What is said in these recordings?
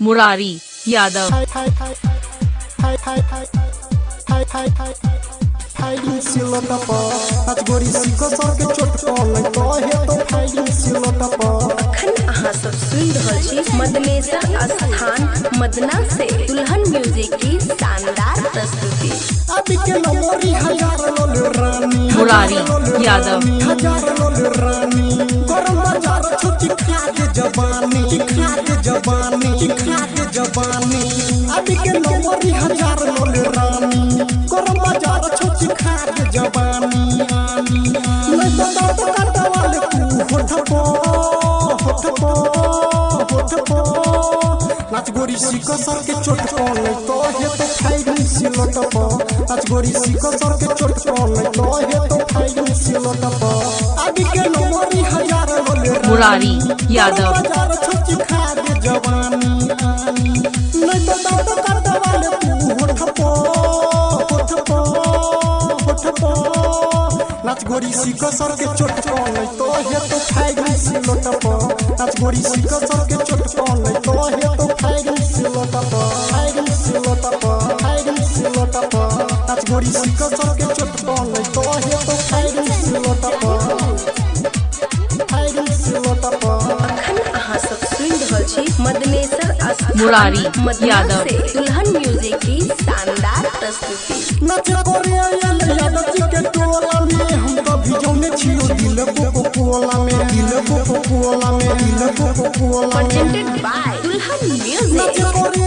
मुरारी यादव। अखन अहाँ सब सुन रहल छी मदनेसर स्थान मदना से दुल्हन म्यूजिक की शानदार प्रस्तुति। मुरारी यादव। अभी के नौकरी हजार लोल रानी गरम बाजार छोटी खाद जवानी मैं तो दांत काटा वाले होठपो नाच गोरी सीको सर के चोट पड़े तो हे तो फाइटिंग सिलटपो नाच गोरी सीको सर के चोट पड़े तो हे तो फाइटिंग सिलटपो अभी के नौकरी हजार लोल मुरारी यादव। बाजार छोटी खाद जवानी नाच गोरी सीको सर के चोट पड़े तो हे तो फाइटिंग सिलटपो नाच गोरी सीको सर के चोट पड़े तो हे तो फाइटिंग सिलटपो नाच गोरी सीको सर के चोट पड़े तो हे तो फाइटिंग सिलटपो। अखन अहाँ सब सुन रहल छी मदनेसर स्थान मुरारी मदना यादव। से दुल्हन म्यूजिक की शानदार प्रस्तुति। नाच गोरी यादव जी के टोला में हम तो भिजौने छियो दिल को कोला में Presented by दुल्हन म्यूजिक। नाच गोरी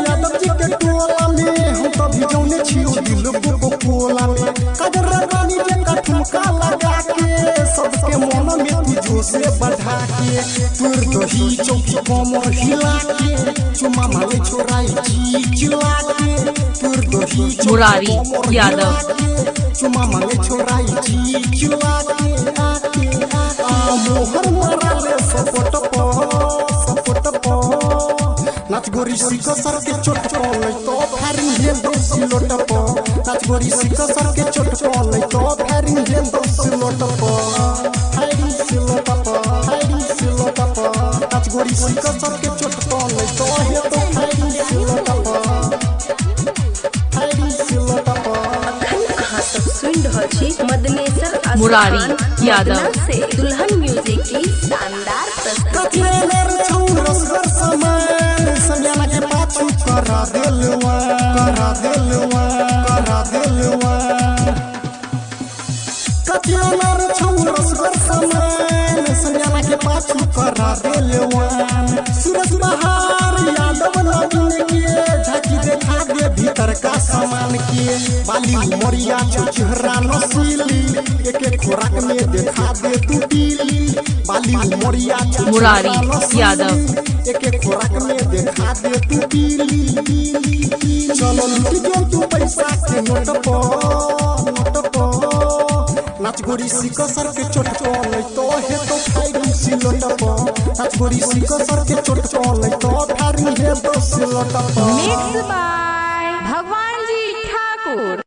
यादव जी के टोला में हम तो भिजौने छियो दिल को कोला में कजर रानी जे का ठुमका लगा के सबके मन में तुझो से बढ़ा के तुर दही चौकी कमर हिला के चुमा माले छोराई जी चिल्ला के तुर दही मुरारी यादव। चुमा माले छोराई जी चिल्ला के मोहर मारे सपोर्ट पो नाच गोरी सीको सर के चोट पड़े तो फारिंग हे दोसी लोट पो नाच गोरी सीको सर के चोट पड़े तो फारिंग हे दोसी लोट पो फारिंग सिलोट पो नाच गोरी सीको सर के चोट पड़े तो हे तो फारिंग सिलोट पो। अखन अहाँ सब सुन रहल छी मदनेसर स्थान मुरारी यादव। मदना से दुल्हन म्यूजिक की शानदार प्रस्तुति। कचरेर छौरस घर समय संजना के पाछू करा देलवा कचरेर छौरस घर समय संजना के पाछू करा देलवा सूरज बहार यादव नवीन के झांकी देखा दे भीतर का सामान के बाली उमरिया चेहरा नसीली एक खोराक में देखा दे तू पीली बाली उमरिया मुरारी यादव। एक खोराक में देखा दे तू पीली चलो लूट जो तू पैसा के नोट पो नाच गोरी सीको सर के चोट पड़े तो हे तो फाइटिंग सिलोट पो नाच गोरी सीको सर के चोट पड़े तो फाइटिंग हे तो सिलोट पो। मिक्स बाय भगवान जी ठाकुर।